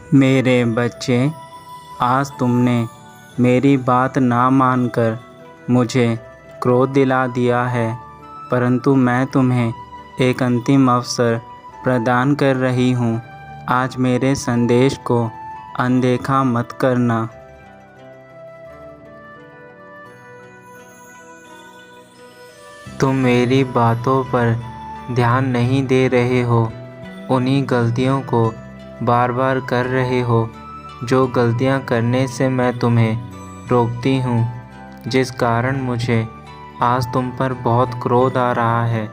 मेरे बच्चे, आज तुमने मेरी बात ना मानकर मुझे क्रोध दिला दिया है, परंतु मैं तुम्हें एक अंतिम अवसर प्रदान कर रही हूँ। आज मेरे संदेश को अनदेखा मत करना। तुम मेरी बातों पर ध्यान नहीं दे रहे हो, उन्हीं गलतियों को बार बार कर रहे हो जो गलतियां करने से मैं तुम्हें रोकती हूँ, जिस कारण मुझे आज तुम पर बहुत क्रोध आ रहा है।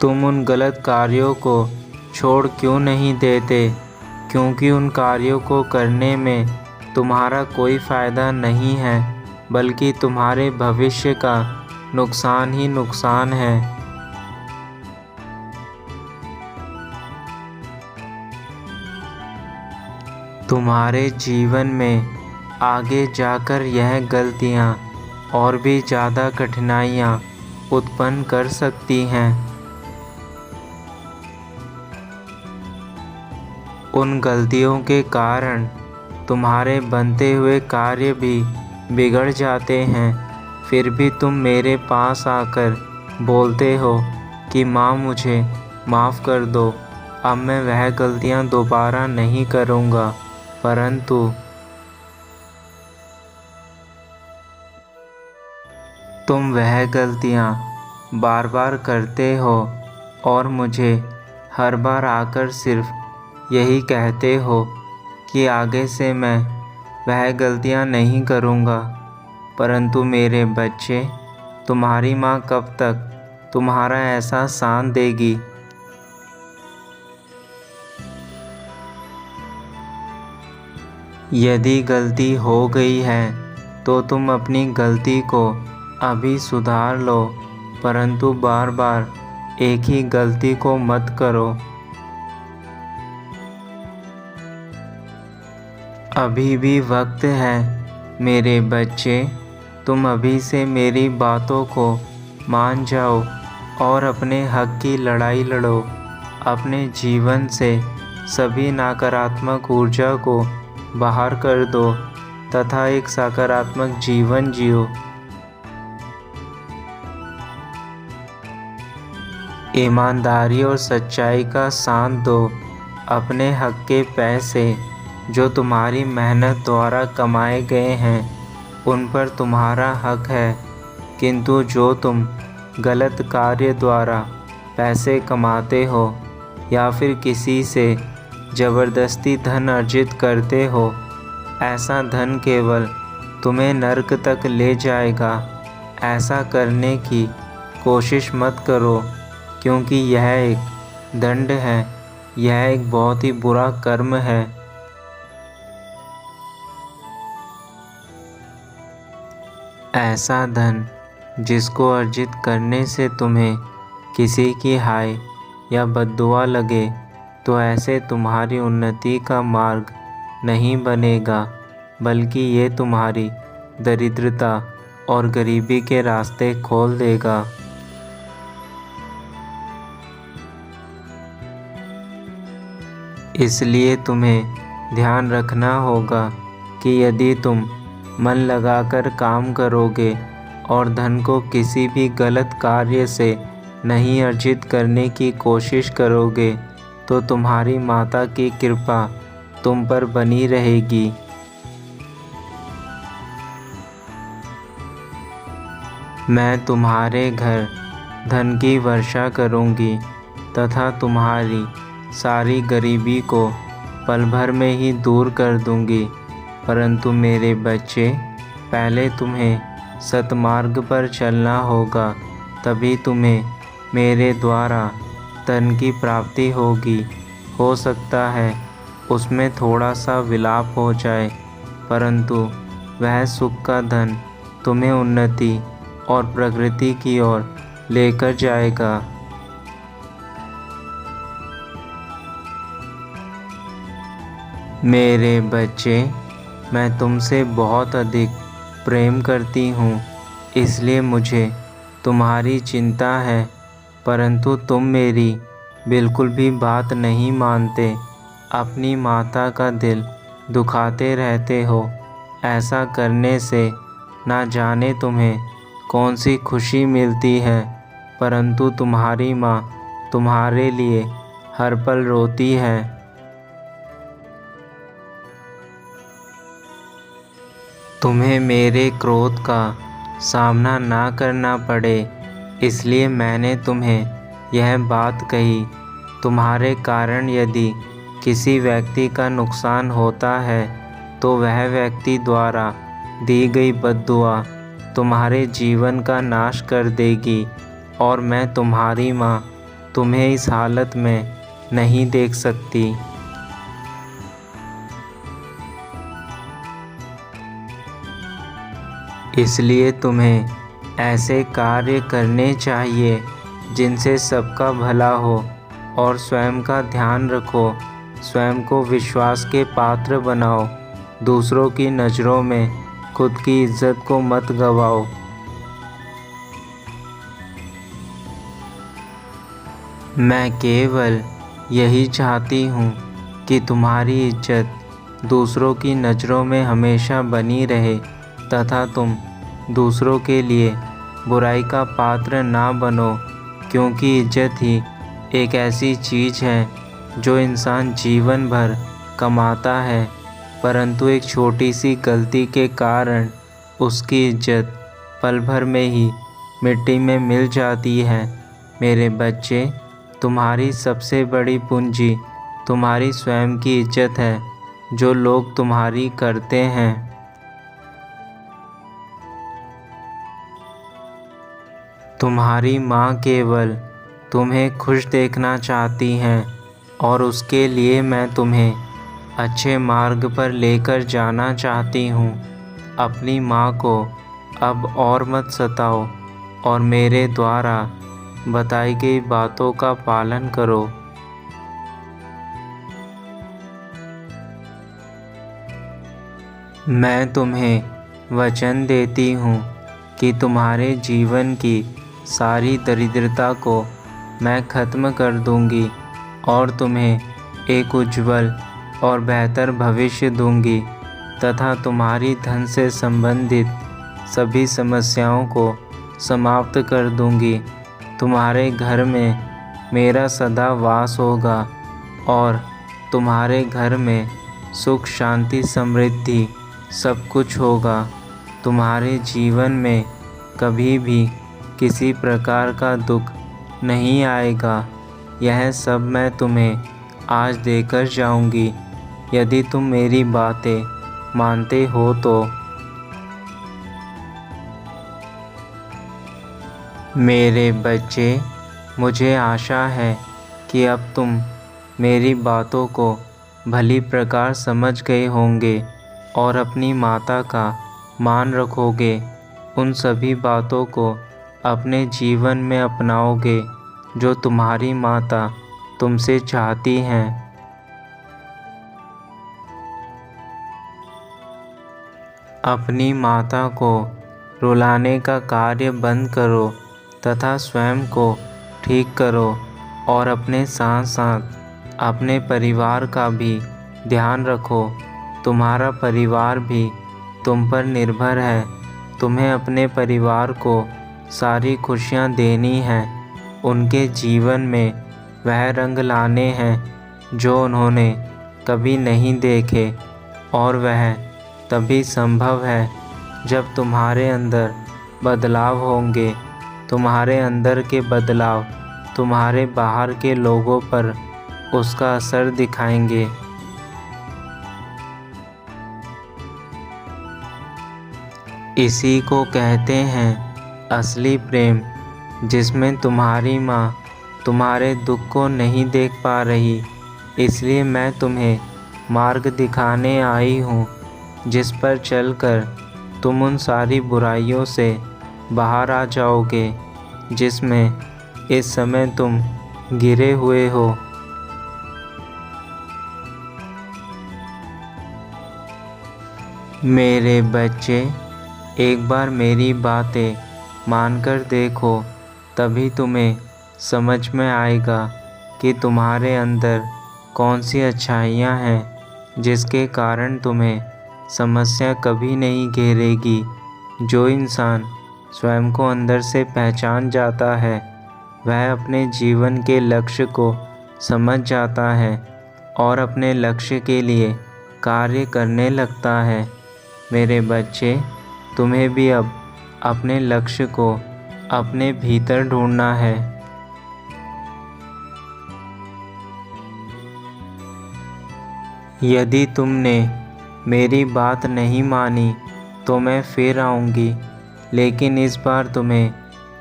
तुम उन गलत कार्यों को छोड़ क्यों नहीं देते? क्योंकि उन कार्यों को करने में तुम्हारा कोई फ़ायदा नहीं है, बल्कि तुम्हारे भविष्य का नुकसान ही नुकसान है। तुम्हारे जीवन में आगे जाकर यह गलतियाँ और भी ज़्यादा कठिनाइयाँ उत्पन्न कर सकती हैं। उन गलतियों के कारण तुम्हारे बनते हुए कार्य भी बिगड़ जाते हैं। फिर भी तुम मेरे पास आकर बोलते हो कि माँ, मुझे माफ़ कर दो, अब मैं वह गलतियाँ दोबारा नहीं करूँगा। परंतु तुम वह गलतियाँ बार बार करते हो और मुझे हर बार आकर सिर्फ यही कहते हो कि आगे से मैं वह गलतियाँ नहीं करूँगा। परंतु मेरे बच्चे, तुम्हारी माँ कब तक तुम्हारा ऐसा साथ देगी? यदि गलती हो गई है तो तुम अपनी गलती को अभी सुधार लो, परंतु बार बार एक ही गलती को मत करो। अभी भी वक्त है मेरे बच्चे, तुम अभी से मेरी बातों को मान जाओ और अपने हक की लड़ाई लड़ो। अपने जीवन से सभी नकारात्मक ऊर्जा को बाहर कर दो तथा एक सकारात्मक जीवन जियो। ईमानदारी और सच्चाई का साथ दो। अपने हक के पैसे जो तुम्हारी मेहनत द्वारा कमाए गए हैं, उन पर तुम्हारा हक है, किंतु जो तुम गलत कार्य द्वारा पैसे कमाते हो या फिर किसी से ज़बरदस्ती धन अर्जित करते हो, ऐसा धन केवल तुम्हें नर्क तक ले जाएगा। ऐसा करने की कोशिश मत करो, क्योंकि यह एक दंड है, यह एक बहुत ही बुरा कर्म है। ऐसा धन जिसको अर्जित करने से तुम्हें किसी की हाय या बद्दुआ लगे, तो ऐसे तुम्हारी उन्नति का मार्ग नहीं बनेगा, बल्कि ये तुम्हारी दरिद्रता और गरीबी के रास्ते खोल देगा। इसलिए तुम्हें ध्यान रखना होगा कि यदि तुम मन लगाकर काम करोगे और धन को किसी भी गलत कार्य से नहीं अर्जित करने की कोशिश करोगे, तो तुम्हारी माता की कृपा तुम पर बनी रहेगी। मैं तुम्हारे घर धन की वर्षा करूँगी तथा तुम्हारी सारी गरीबी को पल भर में ही दूर कर दूँगी। परंतु मेरे बच्चे, पहले तुम्हें सतमार्ग पर चलना होगा, तभी तुम्हें मेरे द्वारा धन की प्राप्ति होगी। हो सकता है उसमें थोड़ा सा विलाप हो जाए, परंतु वह सुख का धन तुम्हें उन्नति और प्रगति की ओर लेकर जाएगा। मेरे बच्चे, मैं तुमसे बहुत अधिक प्रेम करती हूँ, इसलिए मुझे तुम्हारी चिंता है। परंतु तुम मेरी बिल्कुल भी बात नहीं मानते, अपनी माता का दिल दुखाते रहते हो। ऐसा करने से ना जाने तुम्हें कौन सी खुशी मिलती है, परंतु तुम्हारी माँ तुम्हारे लिए हर पल रोती है। तुम्हें मेरे क्रोध का सामना ना करना पड़े, इसलिए मैंने तुम्हें यह बात कही। तुम्हारे कारण यदि किसी व्यक्ति का नुकसान होता है तो वह व्यक्ति द्वारा दी गई बद्दुआ तुम्हारे जीवन का नाश कर देगी, और मैं तुम्हारी माँ तुम्हें इस हालत में नहीं देख सकती। इसलिए तुम्हें ऐसे कार्य करने चाहिए जिनसे सबका भला हो, और स्वयं का ध्यान रखो। स्वयं को विश्वास के पात्र बनाओ। दूसरों की नज़रों में खुद की इज्जत को मत गवाओ। मैं केवल यही चाहती हूँ कि तुम्हारी इज्जत दूसरों की नज़रों में हमेशा बनी रहे, तथा तुम दूसरों के लिए बुराई का पात्र ना बनो, क्योंकि इज्जत ही एक ऐसी चीज़ है जो इंसान जीवन भर कमाता है, परंतु एक छोटी सी गलती के कारण उसकी इज्जत पल भर में ही मिट्टी में मिल जाती है। मेरे बच्चे, तुम्हारी सबसे बड़ी पूंजी तुम्हारी स्वयं की इज्जत है, जो लोग तुम्हारी करते हैं। तुम्हारी माँ केवल तुम्हें खुश देखना चाहती हैं, और उसके लिए मैं तुम्हें अच्छे मार्ग पर लेकर जाना चाहती हूँ। अपनी माँ को अब और मत सताओ, और मेरे द्वारा बताई गई बातों का पालन करो। मैं तुम्हें वचन देती हूँ कि तुम्हारे जीवन की सारी दरिद्रता को मैं ख़त्म कर दूँगी, और तुम्हें एक उज्जवल और बेहतर भविष्य दूँगी, तथा तुम्हारी धन से संबंधित सभी समस्याओं को समाप्त कर दूँगी। तुम्हारे घर में मेरा सदा वास होगा, और तुम्हारे घर में सुख, शांति, समृद्धि सब कुछ होगा। तुम्हारे जीवन में कभी भी किसी प्रकार का दुख नहीं आएगा। यह सब मैं तुम्हें आज देकर जाऊंगी, यदि तुम मेरी बातें मानते हो तो। मेरे बच्चे, मुझे आशा है कि अब तुम मेरी बातों को भली प्रकार समझ गए होंगे और अपनी माता का मान रखोगे। उन सभी बातों को अपने जीवन में अपनाओगे जो तुम्हारी माता तुमसे चाहती हैं। अपनी माता को रुलाने का कार्य बंद करो तथा स्वयं को ठीक करो, और अपने साथ साथ अपने परिवार का भी ध्यान रखो। तुम्हारा परिवार भी तुम पर निर्भर है। तुम्हें अपने परिवार को सारी खुशियाँ देनी हैं। उनके जीवन में वह रंग लाने हैं जो उन्होंने कभी नहीं देखे, और वह तभी संभव है जब तुम्हारे अंदर बदलाव होंगे। तुम्हारे अंदर के बदलाव तुम्हारे बाहर के लोगों पर उसका असर दिखाएंगे। इसी को कहते हैं असली प्रेम, जिसमें तुम्हारी माँ तुम्हारे दुख को नहीं देख पा रही। इसलिए मैं तुम्हें मार्ग दिखाने आई हूँ, जिस पर चलकर तुम उन सारी बुराइयों से बाहर आ जाओगे जिसमें इस समय तुम घिरे हुए हो। मेरे बच्चे, एक बार मेरी बातें मानकर देखो, तभी तुम्हें समझ में आएगा कि तुम्हारे अंदर कौन सी अच्छाइयाँ हैं जिसके कारण तुम्हें समस्या कभी नहीं घेरेगी। जो इंसान स्वयं को अंदर से पहचान जाता है वह अपने जीवन के लक्ष्य को समझ जाता है और अपने लक्ष्य के लिए कार्य करने लगता है। मेरे बच्चे, तुम्हें भी अब अपने लक्ष्य को अपने भीतर ढूंढना है। यदि तुमने मेरी बात नहीं मानी तो मैं फिर आऊँगी, लेकिन इस बार तुम्हें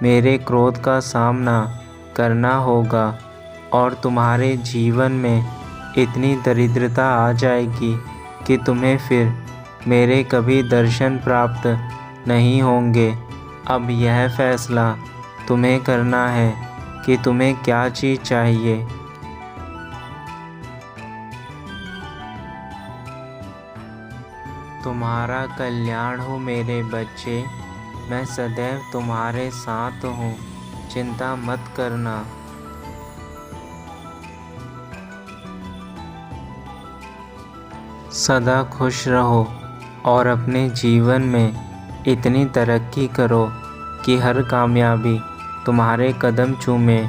मेरे क्रोध का सामना करना होगा और तुम्हारे जीवन में इतनी दरिद्रता आ जाएगी कि तुम्हें फिर मेरे कभी दर्शन प्राप्त नहीं होंगे। अब यह फैसला तुम्हें करना है कि तुम्हें क्या चीज़ चाहिए। तुम्हारा कल्याण हो मेरे बच्चे, मैं सदैव तुम्हारे साथ हूँ, चिंता मत करना। सदा खुश रहो और अपने जीवन में इतनी तरक्की करो कि हर कामयाबी तुम्हारे कदम चूमे।